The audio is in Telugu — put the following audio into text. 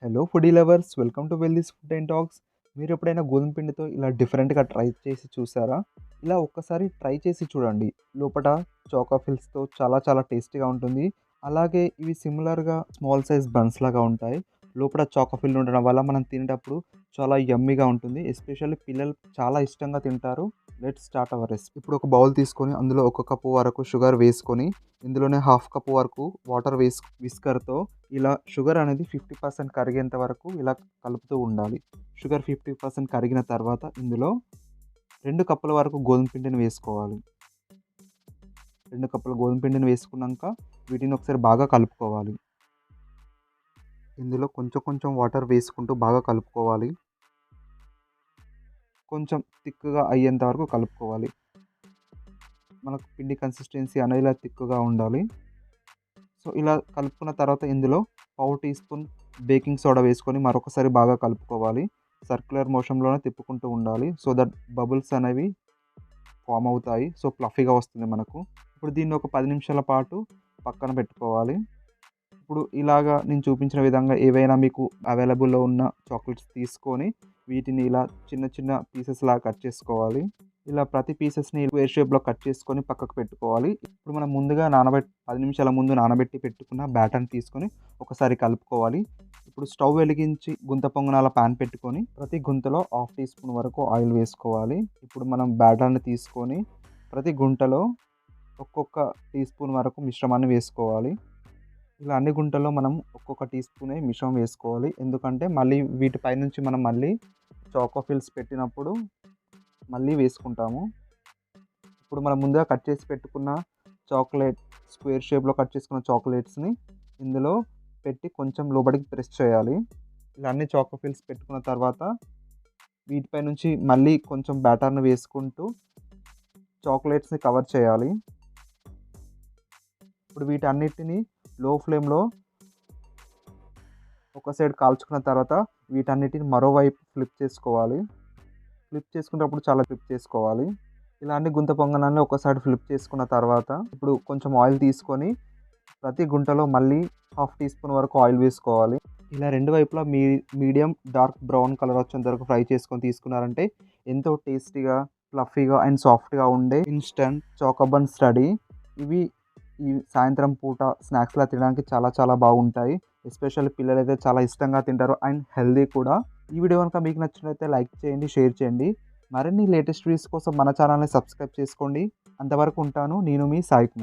Hello foodie lovers, welcome to వెల్దీస్ ఫుడ్ అండ్ టాక్స్. మీరు ఎప్పుడైనా గోధుమ పిండితో ఇలా డిఫరెంట్గా ట్రై చేసి చూసారా? ఇలా ఒక్కసారి ట్రై చేసి చూడండి. లోపట చాకో ఫిల్స్‌తో చాలా చాలా టేస్టీగా ఉంటుంది. అలాగే ఇవి సిమిలర్‌గా స్మాల్ సైజ్ బన్స్ లాగా ఉంటాయి. లోపల చాకో ఫిల్ ఉండడం వల్ల మనం తినేటప్పుడు చాలా యమ్మీగా ఉంటుంది. ఎస్పెషల్లీ పిల్లలు చాలా ఇష్టంగా తింటారు. Let's start our recipe. ఇప్పుడు ఒక బౌల్ తీసుకొని అందులో ఒక కప్పు వరకు షుగర్ వేసుకొని, ఇందులోనే హాఫ్ కప్ వరకు వాటర్ విస్కర్‌తో ఇలా షుగర్ అనేది 50% కరిగేంత వరకు ఇలా కలుపుతూ ఉండాలి. షుగర్ 50% కరిగిన తర్వాత ఇందులో 2 కప్పుల వరకు గోధుమ పిండిని వేసుకోవాలి. 2 కప్పుల గోధుమ పిండిని వేసుకున్నాక వీటిని ఒకసారి బాగా కలుపుకోవాలి. ఇందులో కొంచెం కొంచెం వాటర్ వేసుకుంటూ బాగా కలుపుకోవాలి. కొంచెం థిక్‌గా అయ్యేంత వరకు కలుపుకోవాలి. మనకు పిండి కన్సిస్టెన్సీ అనేది ఇలా థిక్‌గా ఉండాలి. సో, ఇలా కలుపుకున్న తర్వాత ఇందులో పావు టీ స్పూన్ బేకింగ్ సోడా వేసుకొని మరొకసారి బాగా కలుపుకోవాలి. సర్క్యులర్ మోషన్‌లోనే తిప్పుకుంటూ ఉండాలి. సో దట్ బబుల్స్ అనేవి ఫార్మ్ అవుతాయి. సో, ఫ్లఫీగా వస్తుంది మనకు. ఇప్పుడు దీన్ని ఒక 10 నిమిషాల పాటు పక్కన పెట్టుకోవాలి. ఇప్పుడు ఇలాగా నేను చూపించిన విధంగా ఏవైనా మీకు అవైలబుల్‌లో ఉన్న చాక్లెట్స్ తీసుకొని వీటిని ఇలా చిన్న చిన్న పీసెస్‌లాగా కట్ చేసుకోవాలి. ఇలా ప్రతి పీసెస్‌ని స్క్వేర్ షేప్‌లో కట్ చేసుకొని పక్కకు పెట్టుకోవాలి. ఇప్పుడు మనం ముందుగా 10 నిమిషాల ముందు నానబెట్టి పెట్టుకున్న బ్యాటర్‌ని తీసుకొని ఒకసారి కలుపుకోవాలి. ఇప్పుడు స్టవ్ వెలిగించి గుంత పొంగనాల పాన్ పెట్టుకొని ప్రతి గుంతలో హాఫ్ టీ స్పూన్ వరకు ఆయిల్ వేసుకోవాలి. ఇప్పుడు మనం బ్యాటర్‌ని తీసుకొని ప్రతి గుంటలో ఒక్కొక్క టీ స్పూన్ వరకు మిశ్రమాన్ని వేసుకోవాలి. ఇలా అన్ని గుంటల్లో మనం ఒక్కొక్క టీ స్పూనే మిశ్రమం వేసుకోవాలి. ఎందుకంటే మళ్ళీ వీటి పైనుంచి మనం మళ్ళీ చాకో ఫిల్స్ పెట్టినప్పుడు మళ్ళీ వేసుకుంటాము. ఇప్పుడు మనం ముందుగా కట్ చేసి పెట్టుకున్న స్క్వేర్ షేప్‌లో కట్ చేసుకున్న చాక్లెట్స్‌ని ఇందులో పెట్టి కొంచెం లోపలికి ప్రెస్ చేయాలి. ఇలా అన్ని చాకో ఫిల్స్ పెట్టుకున్న తర్వాత వీటిపై నుంచి మళ్ళీ కొంచెం బ్యాటర్‌ని వేసుకుంటూ చాక్లెట్స్‌ని కవర్ చేయాలి. ఇప్పుడు వీటన్నిటిని లో ఫ్లేమ్‌లో ఒక సైడ్ కాల్చుకున్న తర్వాత వీటన్నిటిని మరోవైపు ఫ్లిప్ చేసుకోవాలి. ఫ్లిప్ చేసుకునేటప్పుడు చాలా ఫ్లిప్ చేసుకోవాలి. ఇలా అన్ని గుంత పొంగనాన్ని ఒక సైడ్ ఫ్లిప్ చేసుకున్న తర్వాత ఇప్పుడు కొంచెం ఆయిల్ తీసుకొని ప్రతి గుంటలో మళ్ళీ హాఫ్ టీ స్పూన్ వరకు ఆయిల్ వేసుకోవాలి. ఇలా రెండు వైపులా మీడియం డార్క్ బ్రౌన్ కలర్ వచ్చేంత వరకు ఫ్రై చేసుకొని తీసుకున్నారంటే ఎంతో టేస్టీగా, ఫ్లఫీగా అండ్ సాఫ్ట్‌గా ఉండే ఇన్‌స్టంట్ చాకో బన్స్ రెడీ. ఇవి ఈ సాయంత్రం పూట స్నాక్స్‌లా తినడానికి చాలా చాలా బాగుంటాయి. ఎస్పెషల్లీ పిల్లలైతే చాలా ఇష్టంగా తింటారు అండ్ హెల్తీ కూడా. ఈ వీడియో కనుక మీకు నచ్చినట్లయితే లైక్ చేయండి, షేర్ చేయండి. మరిన్ని లేటెస్ట్ వీడియోస్ కోసం మన ఛానల్‌ని సబ్స్క్రైబ్ చేసుకోండి. అంతవరకు ఉంటాను. నేను మీ సాయి కుమార్.